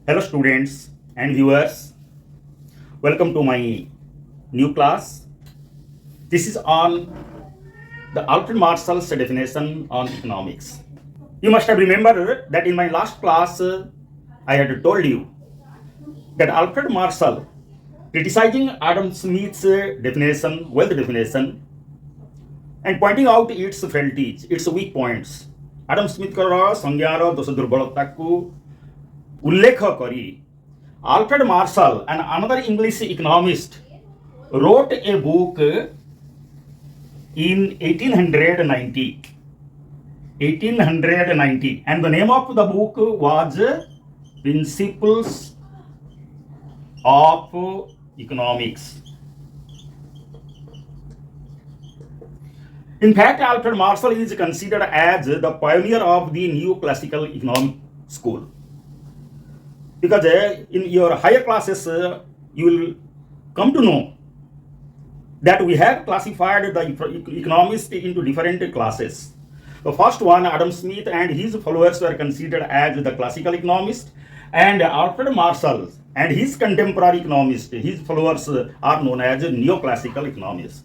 Hello, students and viewers. Welcome to my new class. This is on the Alfred Marshall's definition on economics. You must have remembered that in my last class, I had told you that Alfred Marshall, criticizing Adam Smith's definition, wealth definition, and pointing out its faulties, its weak points, Adam Smithଙ୍କର ସଂଜ୍ଞାର ଦୋଷ ଦୁର୍ବଳତାକୁ ଉଲ୍ଲେଖ କରି Alfred Marshall, and another English economist, wrote a book in 1890, and the name of the book was Principles of Economics. In fact, Alfred Marshall is considered as the pioneer of the new classical economic school. Because in your higher classes, you will come to know that we have classified the economists into different classes. The first one, Adam Smith and his followers were considered as the classical economists, and Alfred Marshall and his contemporary economists, his followers are known as neoclassical economists.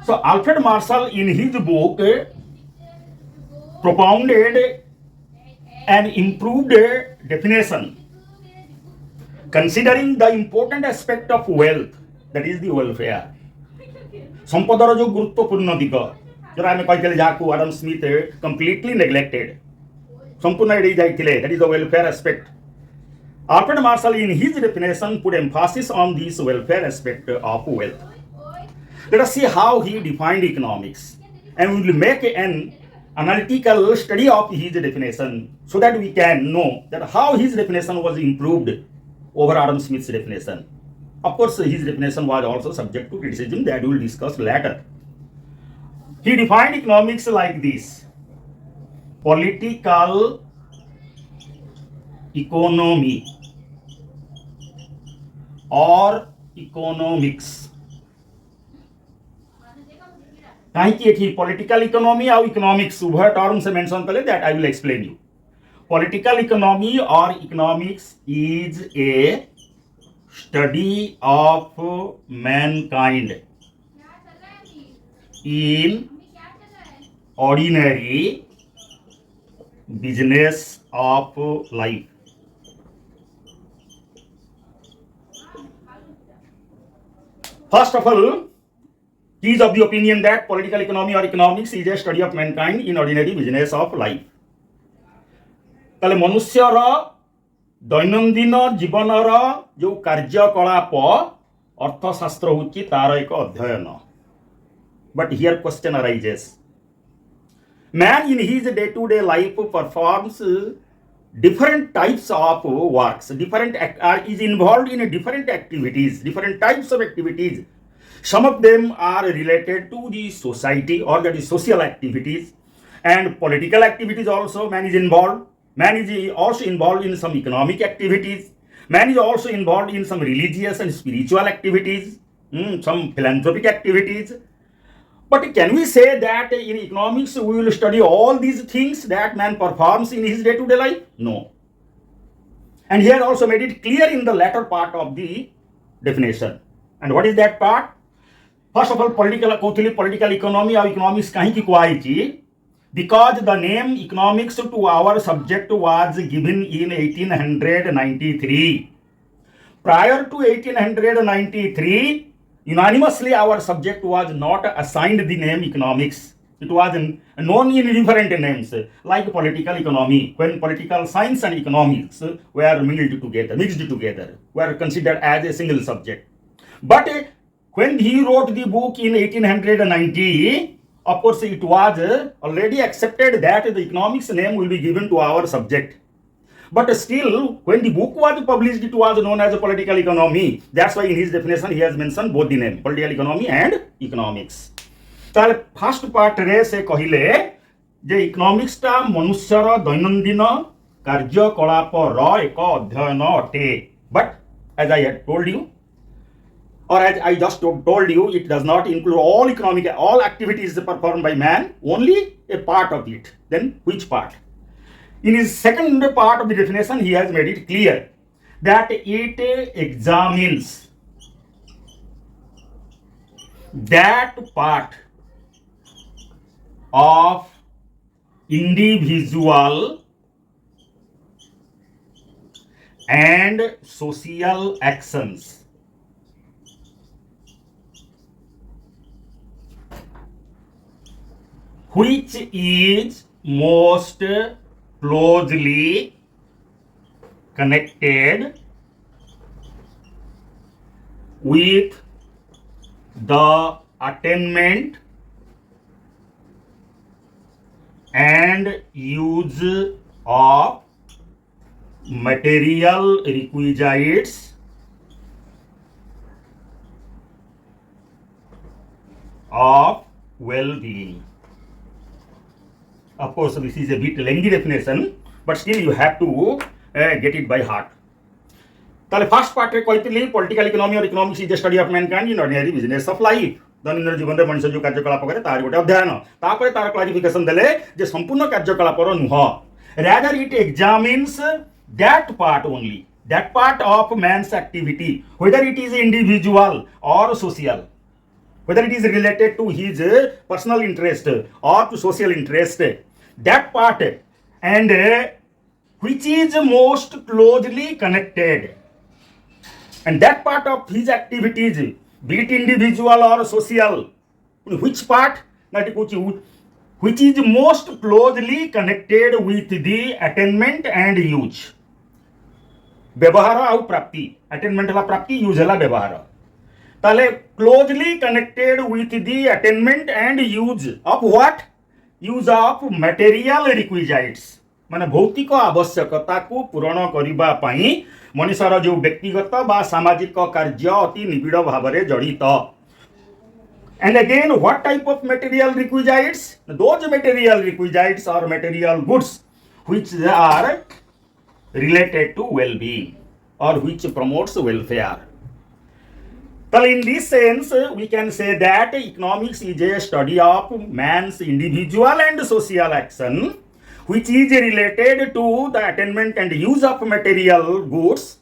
So Alfred Marshall in his book propounded an improved definition considering the important aspect of wealth, that is the welfare. ସମ୍ପଦର ଯେଉଁ ଗୁରୁତ୍ୱପୂର୍ଣ୍ଣ ଦିଗ ଯେଉଁଟା ଆମେ କହିଥିଲେ ଯାହାକୁ Adom Smith completely ନେଗ୍ଲେକ୍ଟେଡ୍ ସମ୍ପୂର୍ଣ୍ଣ ଏଡ଼େଇ ଯାଇଥିଲେ, that is the welfare aspect. Alfred Marshall in his definition put emphasis on this welfare aspect of wealth. Let us see how he defined economics, and we will make an analytical study of his definition so that we can know that how his definition was improved over Adam Smith's definition. Of course, his definition was also subject to criticism that we will discuss later. He defined economics like this: political economy or economics. काहींकि एठी political economy और economics उभय term से mention कले, that I will explain you. Political economy or economics is a study of mankind in ordinary business of life. First of all, he is of the opinion that political economy or economics is a study of mankind in ordinary business of life. ତାହେଲେ ମନୁଷ୍ୟର ଦୈନନ୍ଦିନ ଜୀବନର ଯେଉଁ କାର୍ଯ୍ୟକଳାପ ଅର୍ଥଶାସ୍ତ୍ର ହେଉଛି ତାର ଏକ ଅଧ୍ୟୟନ. But here question arises. Man in his day-to-day life performs different types of works, is involved in different activities, different types of activities. Some of them are related to the society, or that is social activities, and political activities also man is involved. Man is also involved in some economic activities. Man is also involved in some religious and spiritual activities, some philanthropic activities. But can we say that in economics we will study all these things that man performs in his day-to-day life? No. And here also made it clear in the latter part of the definition. And what is that part? First of all, political economy or economics kahinki kuhaichi? Because the name economics to our subject was given in 1893. Prior to 1893, unanimously our subject was not assigned the name economics. It was known in different names, like political economy, when political science and economics were mixed together, were considered as a single subject. But when he wrote the book in 1890, of course, it was already accepted that the economics name will be given to our subject. But still, when the book was published, it was known as a political economy. That's why in his definition, he has mentioned both the name, political economy and economics. ताले first part रे से कहिले जे economics टा मनुष्यर दैनंदिन कार्यकलाप रो एक अध्ययन अटे. But as I had told you, or as I just told you, it does not include all activities performed by man, only a part of it. Then which part? In his second part of the definition, he has made it clear that it examines that part of individual and social actions which is most closely connected with the attainment and use of material requisites of well-being. Of course, this is a bit lengthy definition, but still you have to get it by heart. তাহলে first পার্টে কইଥିଲି political economy or economics is a study of mankind in ordinary business of life দৈনন্দিন জীবନରେ মଣିଷ ଯେଉଁ କାର୍ଯ୍ୟକଳାପ କରେ ତାର ଗୋଟେ ଅଧ୍ୟୟନ ତାପରେ ତାର କ୍ଲାରିଫିକେସନ ଦେଲେ ଯେ ସମ୍ପୂର୍ଣ୍ଣ କାର୍ଯ୍ୟକଳାପର ନୁହଁ ରାଦର ଇଟ୍ ଏକ୍ସାମିନ୍ସ that part only, that part of man's activity, whether it is individual or social, whether it is related to his personal interest or to social interest, that part, and which is most closely connected, and that part of his activities, be it individual or social, which part, which is most closely connected with the attainment and use. ବ୍ୟବହାର ଆଉ ପ୍ରାପ୍ତି attainment ହେଲା ପ୍ରାପ୍ତି use ହେଲା ବ୍ୟବହାର ତାହେଲେ closely connected with the attainment and use of what use of material requisites ମାନେ ଭୌତିକ ଆବଶ୍ୟକତାକୁ ପୂରଣ କରିବା ପାଇଁ ମଣିଷର ଯେଉଁ ବ୍ୟକ୍ତିଗତ ବା ସାମାଜିକ କାର୍ଯ୍ୟ ଅତି ନିବିଡ଼ ଭାବରେ ଜଡ଼ିତ and again what type of material requisites those material requisites are material goods which are related to well-being or which promotes welfare. So in this sense, we can say that economics is a study of man's individual and social action which is related to the attainment and use of material goods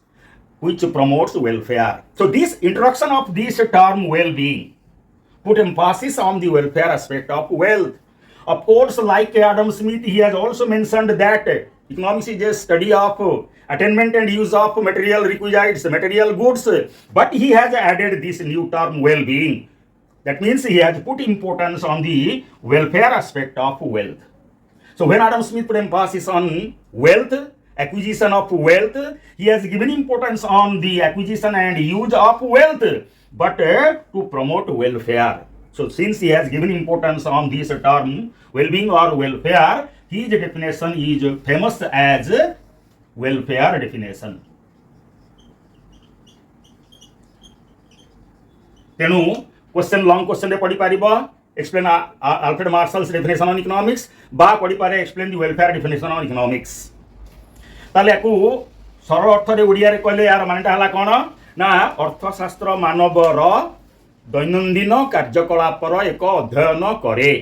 which promotes welfare. So this introduction of this term well-being put emphasis on the welfare aspect of wealth. Of course, like Adam Smith, he has also mentioned that economics is a study of attainment and use of material requisites, material goods, but he has added this new term well-being. That means he has put importance on the welfare aspect of wealth. So when Adam Smith put emphasis on wealth, acquisition of wealth, he has given importance on the acquisition and use of wealth, but to promote welfare. So since he has given importance on this term well-being or welfare, his definition is famous as welfare definition. ତେଣୁ question long question रे पढ़ी पारिबो explain Alfred Marshall's definition on economics बा पढ़ी पारे explain the welfare definition on economics ताले याकू सरल अर्थ रे ओडिया रे कहले यार मानेटा हला कोन ना अर्थशास्त्र मानवर दैनन्दिन कार्यकलापर एक अध्ययन करे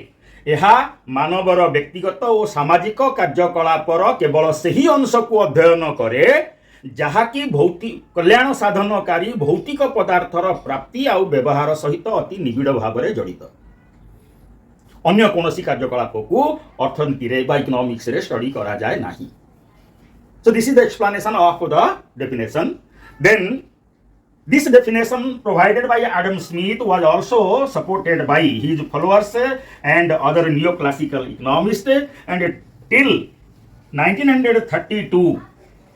ଏହା ମାନବର ବ୍ୟକ୍ତିଗତ ଓ ସାମାଜିକ କାର୍ଯ୍ୟକଳାପର କେବଳ ସେହି ଅଂଶକୁ ଅଧ୍ୟୟନ କରେ ଯାହାକି କଲ୍ୟାଣ ସାଧନକାରୀ ଭୌତିକ ପଦାର୍ଥର ପ୍ରାପ୍ତି ଆଉ ବ୍ୟବହାର ସହିତ ଅତି ନିବିଡ଼ ଭାବରେ ଜଡ଼ିତ ଅନ୍ୟ କୌଣସି କାର୍ଯ୍ୟକଳାପକୁ ଅର୍ଥନୀତିରେ ବା ଇକୋନୋମିକ୍ସରେ ଷ୍ଟଡି କରାଯାଏ ନାହିଁ so this is the explanation of the definition then this definition provided by Adam Smith was also supported by his followers and other neoclassical economists and till 1932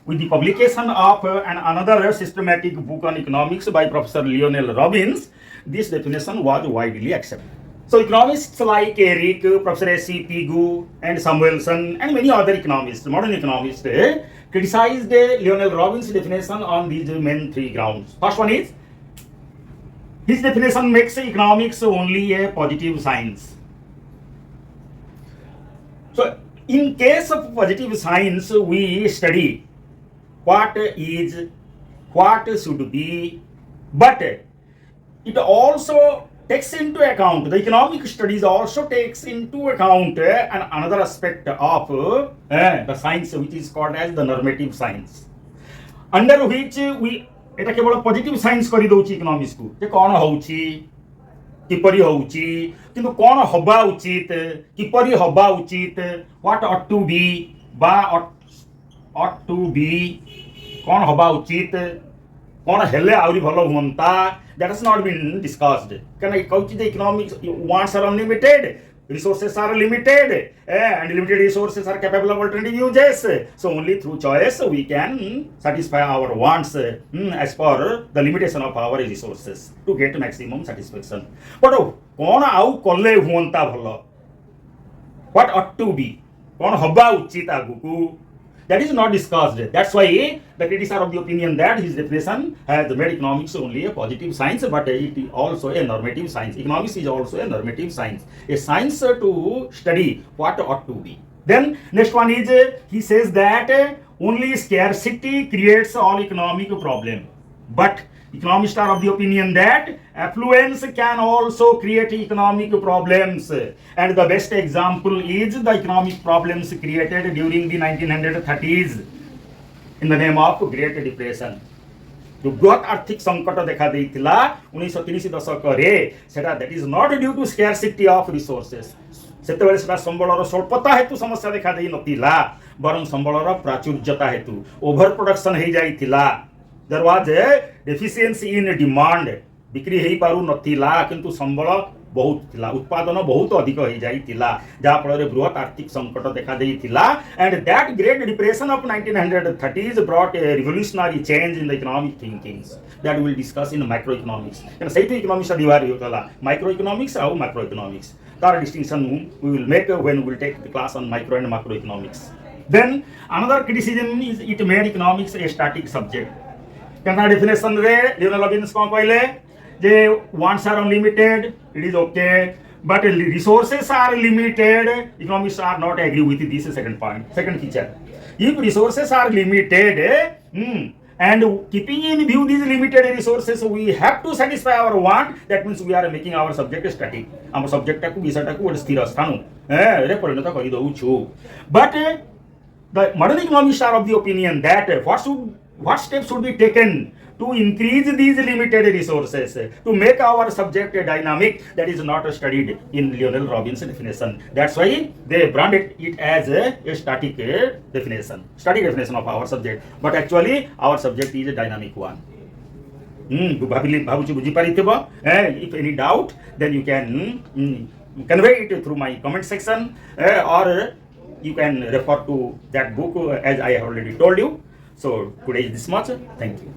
with the publication of another systematic book on economics by Professor Lionel Robbins this definition was widely accepted. So economists like Eric, Professor S.C. Pigou and Samuelson and many other economists, modern economists criticized Lionel Robbins' definition on these main three grounds. First one is, his definition makes economics only a positive science. So in case of positive science, we study what is, what should be, but it also takes into account, the economic studies also takes into account another aspect of the science which is called as the normative science, under which we এটা কেবল positive science କରି ଦଉଛି economics କୁ ଯେ କ'ଣ ହଉଛି কিপরি হଉଛି কিন্তু କ'ଣ হবা উচিত কিপরি হবা উচিত what ought to be বা ought to be କ'ଣ হবা উচিত କ'ଣ ହେଲେ ଆହୁରି ଭଲ ହୁଅନ୍ତା, that has not been discussed. କାରଣ କହୁଛି ଯେ economics wants are unlimited, resources are limited, and limited resources are capable of alternative uses. So only through choice we can satisfy our wants as per the limitation of our resources to get maximum satisfaction. But କ'ଣ ଆଉ କଲେ ହୁଅନ୍ତା ଭଲ, what ought to be, କ'ଣ ହବା ଉଚିତ ଆଗକୁ, that is not discussed. That's why the critics are of the opinion that his definition has made economics only a positive science, but it is also a normative science. Economics is also a normative science, a science to study what ought to be. Then next one is he says that only scarcity creates all economic problem, but economists are of the opinion that affluence can also create economic problems, and the best example is the economic problems created during the 1930s in the name of Great Depression. जो बृहत आर्थिक संकट देखा देइतिला 1930 दशकरे सेटा that is not due to scarcity of resources, सेतेबेले सेटा संबलर स्वल्पता हेतु समस्या देखा देइ नतिला, बरं संबलर प्राचुर्यता हेतु ओभर प्रोडक्शन हे जाइतिला. There was a deficiency in demand, बिक्री हेई पारु नथिला किंतु संबल बहुत थिला, उत्पादन बहुत अधिक हो जाइतिला, जहा फल रे बृहत आर्थिक संकट देखा देइतिला. And that great depression of 1930s brought a revolutionary change in the economic thinkings that we will discuss in macroeconomics. And सही तो इकोनॉमिक्स दिवार होतला microeconomics और macroeconomics, तार distinction we will make when we will take the class on micro and macroeconomics. Then another criticism is it made economics a static subject. क्या definition रे Lionel Robins को कहले जे wants are unlimited, it is okay, but resources are limited. Economists are not agree with this second point, second feature. If resources are limited and keeping in view these limited resources we have to satisfy our want, that means we are making our subject static. हम subject को विषय को एक स्थिर स्थान रे परिणत करि दउछु. But the modern economists are of the opinion that what steps should be taken to increase these limited resources to make our subject dynamic, that is not studied in Lionel Robbins' definition. That's why they branded it as a static definition, static definition of our subject, but actually our subject is a dynamic one. भाबुची बुझी पारिथिबो. If any doubt then you can convey it through my comment section, or you can refer to that book as I have already told you. So today is this much. Thank you.